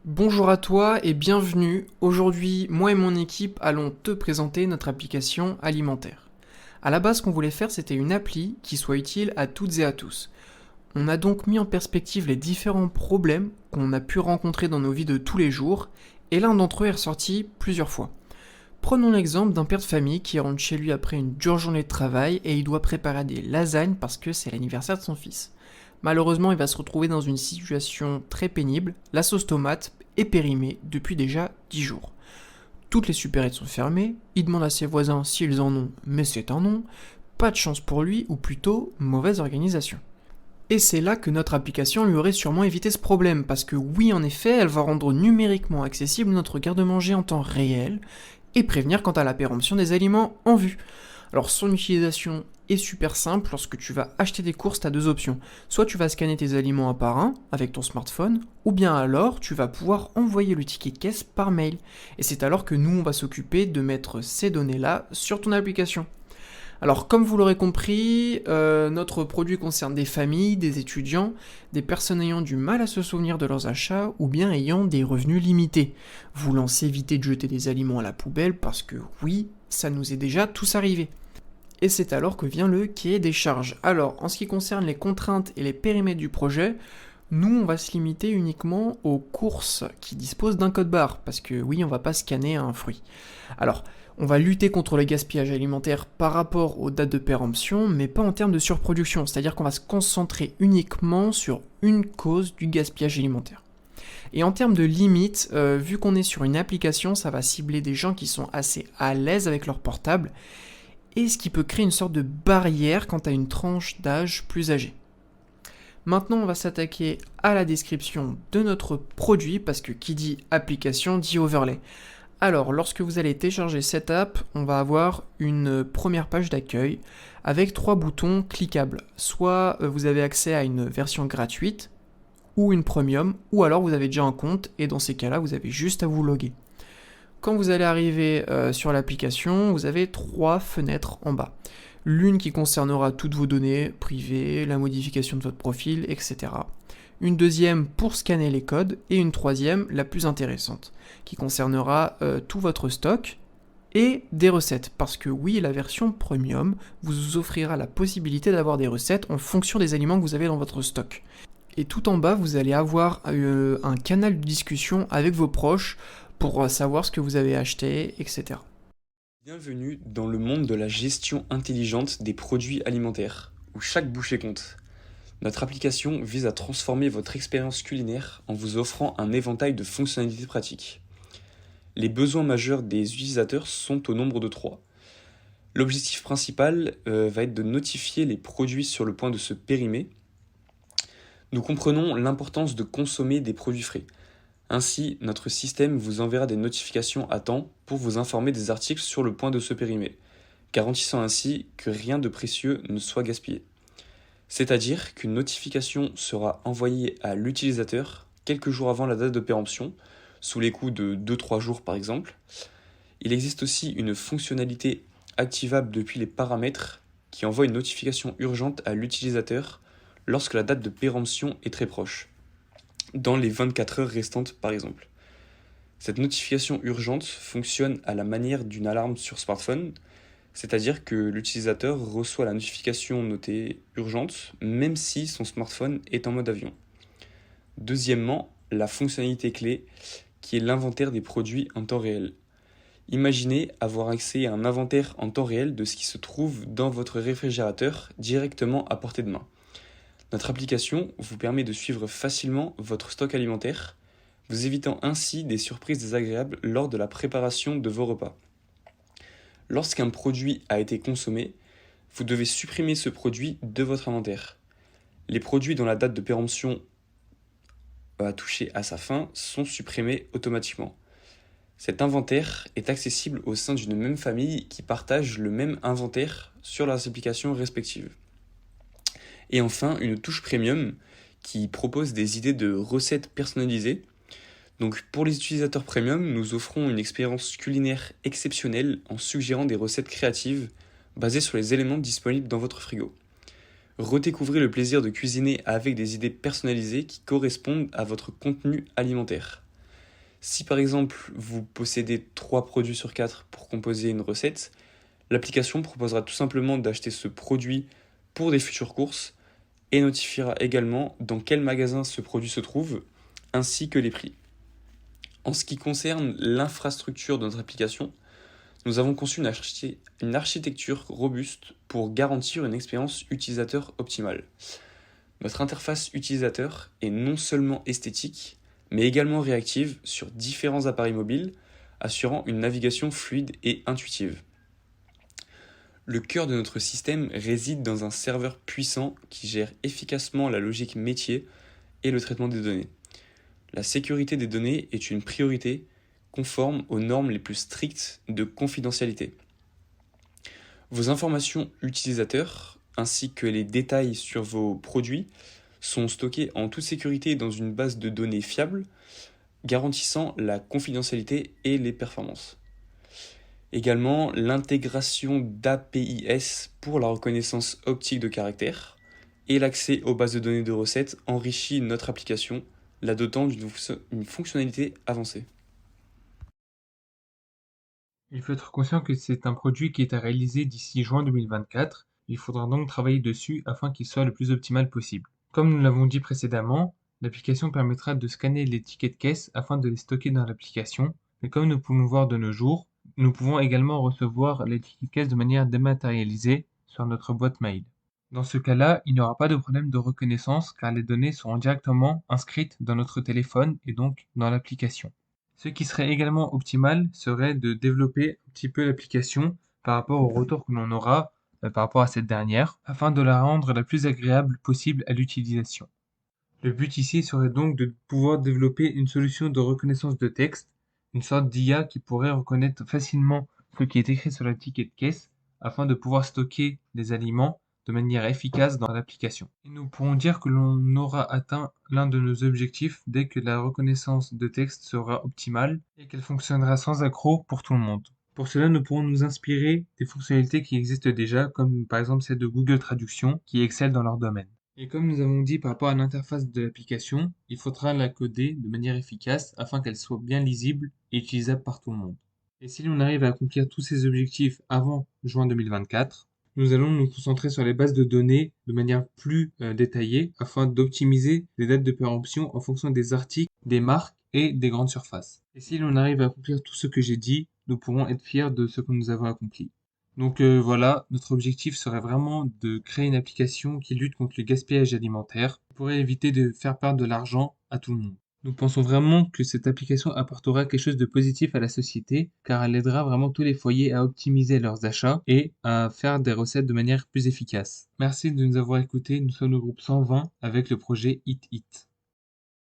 Bonjour à toi et bienvenue. Aujourd'hui, moi et mon équipe allons te présenter notre application alimentaire. À la base, ce qu'on voulait faire, c'était une appli qui soit utile à toutes et à tous. On a donc mis en perspective les différents problèmes qu'on a pu rencontrer dans nos vies de tous les jours, et l'un d'entre eux est ressorti plusieurs fois. Prenons l'exemple d'un père de famille qui rentre chez lui après une dure journée de travail et il doit préparer des lasagnes parce que c'est l'anniversaire de son fils. Malheureusement, il va se retrouver dans une situation très pénible, la sauce tomate est périmée depuis déjà 10 jours. Toutes les supérettes sont fermées, il demande à ses voisins s'ils en ont, mais c'est un non, pas de chance pour lui, ou plutôt mauvaise organisation. Et c'est là que notre application lui aurait sûrement évité ce problème, parce que oui, en effet, elle va rendre numériquement accessible notre garde-manger en temps réel, et prévenir quant à la péremption des aliments en vue. Alors son utilisation est super simple. Lorsque tu vas acheter des courses, tu as deux options. Soit tu vas scanner tes aliments un par un avec ton smartphone, ou bien alors tu vas pouvoir envoyer le ticket de caisse par mail. Et c'est alors que nous, on va s'occuper de mettre ces données-là sur ton application. Alors comme vous l'aurez compris, notre produit concerne des familles, des étudiants, des personnes ayant du mal à se souvenir de leurs achats ou bien ayant des revenus limités, voulant s'éviter de jeter des aliments à la poubelle parce que oui, ça nous est déjà tous arrivé. Et c'est alors que vient le cahier des charges. Alors, en ce qui concerne les contraintes et les périmètres du projet, nous, on va se limiter uniquement aux courses qui disposent d'un code barre, parce que oui, on va pas scanner un fruit. Alors, on va lutter contre le gaspillage alimentaire par rapport aux dates de péremption, mais pas en termes de surproduction, c'est-à-dire qu'on va se concentrer uniquement sur une cause du gaspillage alimentaire. Et en termes de limites, vu qu'on est sur une application, ça va cibler des gens qui sont assez à l'aise avec leur portable, et ce qui peut créer une sorte de barrière quant à une tranche d'âge plus âgée. Maintenant, on va s'attaquer à la description de notre produit, parce que qui dit application dit overlay. Alors, lorsque vous allez télécharger cette app, on va avoir une première page d'accueil avec 3 boutons cliquables. Soit vous avez accès à une version gratuite, ou une premium, ou alors vous avez déjà un compte, et dans ces cas-là, vous avez juste à vous loguer. Quand vous allez arriver sur l'application, vous avez 3 fenêtres en bas. L'une qui concernera toutes vos données privées, la modification de votre profil, etc. Une deuxième pour scanner les codes, et une troisième, la plus intéressante, qui concernera tout votre stock et des recettes. Parce que oui, la version premium vous offrira la possibilité d'avoir des recettes en fonction des aliments que vous avez dans votre stock. Et tout en bas, vous allez avoir un canal de discussion avec vos proches pour savoir ce que vous avez acheté, etc. Bienvenue dans le monde de la gestion intelligente des produits alimentaires, où chaque bouchée compte. Notre application vise à transformer votre expérience culinaire en vous offrant un éventail de fonctionnalités pratiques. Les besoins majeurs des utilisateurs sont au nombre de 3. L'objectif principal va être de notifier les produits sur le point de se périmer. Nous comprenons l'importance de consommer des produits frais. Ainsi, notre système vous enverra des notifications à temps pour vous informer des articles sur le point de se périmer, garantissant ainsi que rien de précieux ne soit gaspillé. C'est-à-dire qu'une notification sera envoyée à l'utilisateur quelques jours avant la date de péremption, sous les coups de 2-3 jours par exemple. Il existe aussi une fonctionnalité activable depuis les paramètres qui envoie une notification urgente à l'utilisateur lorsque la date de péremption est très proche, dans les 24 heures restantes par exemple. Cette notification urgente fonctionne à la manière d'une alarme sur smartphone, c'est-à-dire que l'utilisateur reçoit la notification notée urgente même si son smartphone est en mode avion. Deuxièmement, la fonctionnalité clé qui est l'inventaire des produits en temps réel. Imaginez avoir accès à un inventaire en temps réel de ce qui se trouve dans votre réfrigérateur directement à portée de main. Notre application vous permet de suivre facilement votre stock alimentaire, vous évitant ainsi des surprises désagréables lors de la préparation de vos repas. Lorsqu'un produit a été consommé, vous devez supprimer ce produit de votre inventaire. Les produits dont la date de péremption a touché à sa fin sont supprimés automatiquement. Cet inventaire est accessible au sein d'une même famille qui partage le même inventaire sur leurs applications respectives. Et enfin, une touche premium qui propose des idées de recettes personnalisées. Donc pour les utilisateurs premium, nous offrons une expérience culinaire exceptionnelle en suggérant des recettes créatives basées sur les éléments disponibles dans votre frigo. Redécouvrez le plaisir de cuisiner avec des idées personnalisées qui correspondent à votre contenu alimentaire. Si par exemple vous possédez 3 produits sur 4 pour composer une recette, l'application proposera tout simplement d'acheter ce produit pour des futures courses et notifiera également dans quel magasin ce produit se trouve, ainsi que les prix. En ce qui concerne l'infrastructure de notre application, nous avons conçu une architecture robuste pour garantir une expérience utilisateur optimale. Notre interface utilisateur est non seulement esthétique, mais également réactive sur différents appareils mobiles, assurant une navigation fluide et intuitive. Le cœur de notre système réside dans un serveur puissant qui gère efficacement la logique métier et le traitement des données. La sécurité des données est une priorité conforme aux normes les plus strictes de confidentialité. Vos informations utilisateurs ainsi que les détails sur vos produits sont stockés en toute sécurité dans une base de données fiable, garantissant la confidentialité et les performances. Également, l'intégration d'APIs pour la reconnaissance optique de caractères et l'accès aux bases de données de recettes enrichit notre application, la dotant d'une fonctionnalité avancée. Il faut être conscient que c'est un produit qui est à réaliser d'ici juin 2024. Il faudra donc travailler dessus afin qu'il soit le plus optimal possible. Comme nous l'avons dit précédemment, l'application permettra de scanner les tickets de caisse afin de les stocker dans l'application. Mais comme nous pouvons voir de nos jours, nous pouvons également recevoir les tickets de caisse de manière dématérialisée sur notre boîte mail. Dans ce cas-là, il n'y aura pas de problème de reconnaissance car les données seront directement inscrites dans notre téléphone et donc dans l'application. Ce qui serait également optimal serait de développer un petit peu l'application par rapport au retour que l'on aura par rapport à cette dernière, afin de la rendre la plus agréable possible à l'utilisation. Le but ici serait donc de pouvoir développer une solution de reconnaissance de texte, une sorte d'IA qui pourrait reconnaître facilement ce qui est écrit sur le ticket de caisse, afin de pouvoir stocker les aliments de manière efficace dans l'application. Et nous pourrons dire que l'on aura atteint l'un de nos objectifs dès que la reconnaissance de texte sera optimale et qu'elle fonctionnera sans accroc pour tout le monde. Pour cela, nous pourrons nous inspirer des fonctionnalités qui existent déjà, comme par exemple celle de Google Traduction, qui excelle dans leur domaine. Et comme nous avons dit par rapport à l'interface de l'application, il faudra la coder de manière efficace afin qu'elle soit bien lisible et utilisable par tout le monde. Et si l'on arrive à accomplir tous ces objectifs avant juin 2024, nous allons nous concentrer sur les bases de données de manière plus détaillée afin d'optimiser les dates de péremption en fonction des articles, des marques et des grandes surfaces. Et si l'on arrive à accomplir tout ce que j'ai dit, nous pourrons être fiers de ce que nous avons accompli. Donc voilà, notre objectif serait vraiment de créer une application qui lutte contre le gaspillage alimentaire, qui pourrait éviter de faire perdre de l'argent à tout le monde. Nous pensons vraiment que cette application apportera quelque chose de positif à la société, car elle aidera vraiment tous les foyers à optimiser leurs achats et à faire des recettes de manière plus efficace. Merci de nous avoir écoutés, nous sommes le groupe 120 avec le projet Eat It.